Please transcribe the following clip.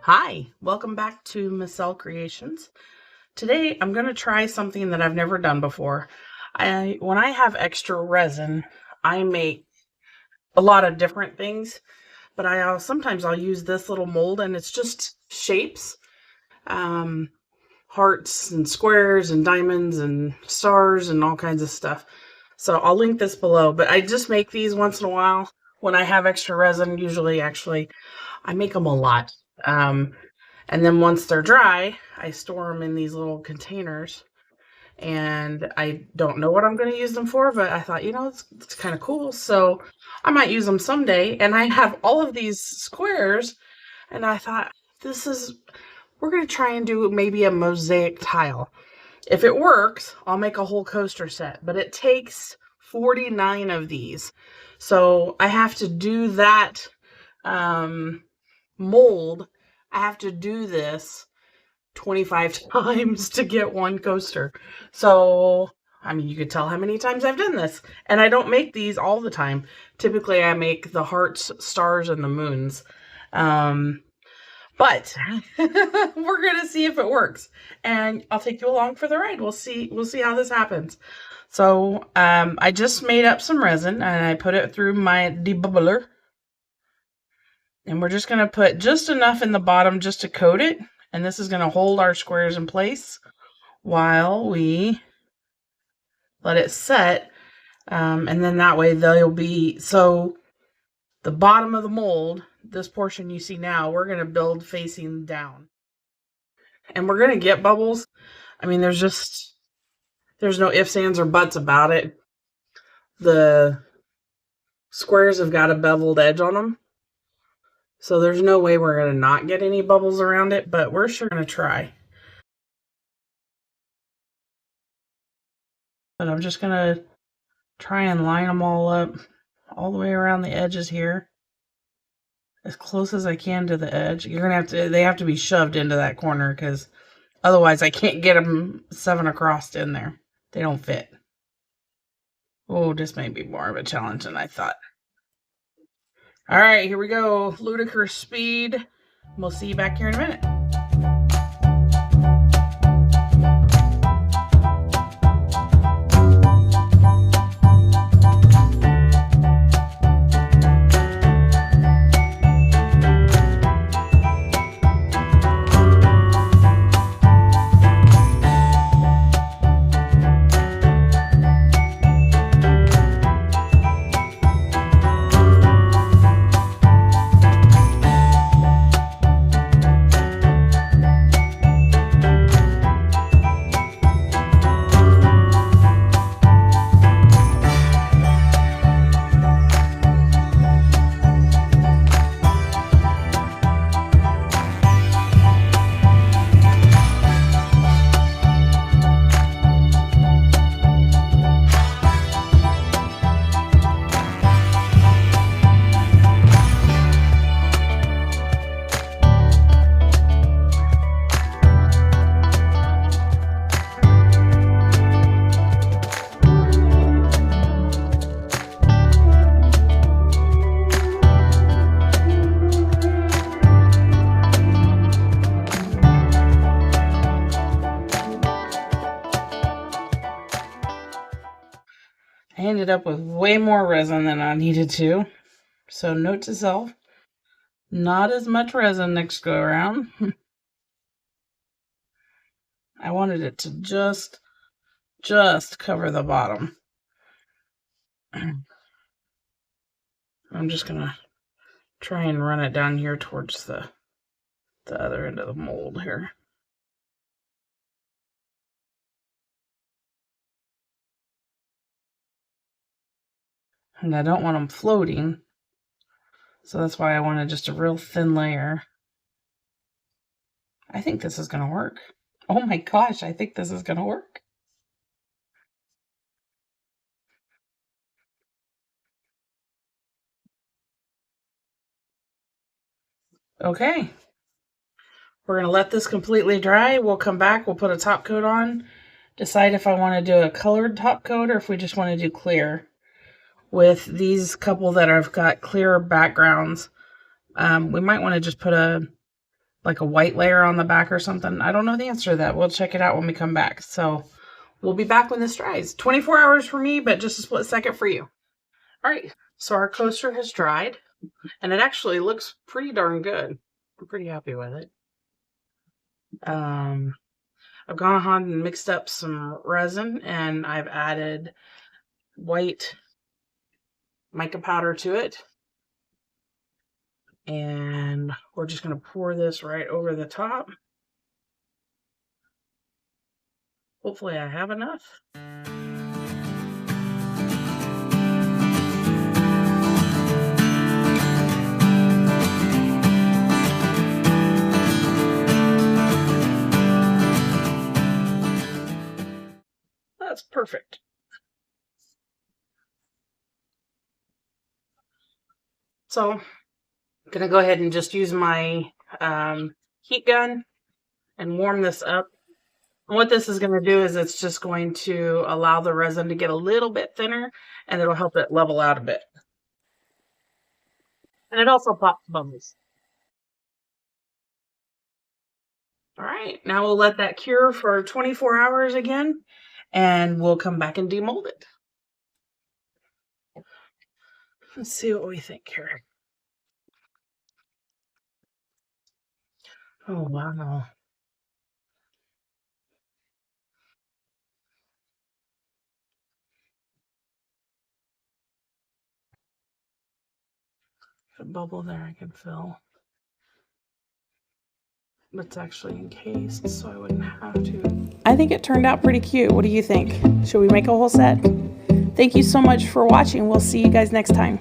Hi, welcome back to Mosaic Creations. Today I'm going to try something that I've never done before. When I have extra resin, I make a lot of different things, but sometimes I'll use this little mold and it's just shapes, hearts and squares and diamonds and stars and all kinds of stuff. So I'll link this below, but I just make these once in a while when I have extra resin. Usually, actually, I make them a lot. And then once they're dry, I store them in these little containers. And I don't know what I'm going to use them for, but I thought, it's kind of cool. So I might use them someday. And I have all of these squares. And I thought, we're going to try and do maybe a mosaic tile. If it works, I'll make a whole coaster set. But it takes 49 of these. So I have to do that mold. I have to do this 25 times to get one coaster. So, I mean, you could tell how many times I've done this. And I don't make these all the time. Typically, I make the hearts, stars, and the moons. But we're going to see if it works. And I'll take you along for the ride. We'll see how this happens. So, I just made up some resin, and I put it through my debubbler. And we're just going to put just enough in the bottom just to coat it. And this is going to hold our squares in place while we let it set. And then that way they'll be, so the bottom of the mold, this portion you see now, we're going to build facing down. And we're going to get bubbles. I mean, there's no ifs, ands, or buts about it. The squares have got a beveled edge on them. So there's no way we're going to not get any bubbles around it, but we're sure going to try. But I'm just going to try and line them all up all the way around the edges here. As close as I can to the edge. They have to be shoved into that corner because otherwise I can't get them 7 across in there. They don't fit. Oh, this may be more of a challenge than I thought. All right, here we go. Ludicrous speed. We'll see you back here in a minute. I ended up with way more resin than I needed to. So note to self, not as much resin next go around. I wanted it to just cover the bottom. I'm just going to try and run it down here towards the other end of the mold here. And I don't want them floating, so that's why I wanted just a real thin layer. I think this is going to work. Oh my gosh, I think this is going to work. Okay. We're going to let this completely dry. We'll come back, we'll put a top coat on, decide if I want to do a colored top coat or if we just want to do clear. With these couple that I've got clear backgrounds, we might want to just put a like a white layer on the back or something. I don't know the answer to that. We'll check it out when we come back. So we'll be back when this dries. 24 hours for me, but just a split second for you. All right, so our coaster has dried, and it actually looks pretty darn good. I'm pretty happy with it. I've gone ahead and mixed up some resin, and I've added white mica powder to it. And we're just going to pour this right over the top. Hopefully I have enough. That's perfect. So I'm going to go ahead and just use my heat gun and warm this up. And what this is going to do is it's just going to allow the resin to get a little bit thinner, and it'll help it level out a bit. And it also pops bubbles. All right, now we'll let that cure for 24 hours again, and we'll come back and demold it. Let's see what we think here. Oh, wow. A bubble there I can fill. It's actually encased, so I wouldn't have to. I think it turned out pretty cute. What do you think? Should we make a whole set? Thank you so much for watching. We'll see you guys next time.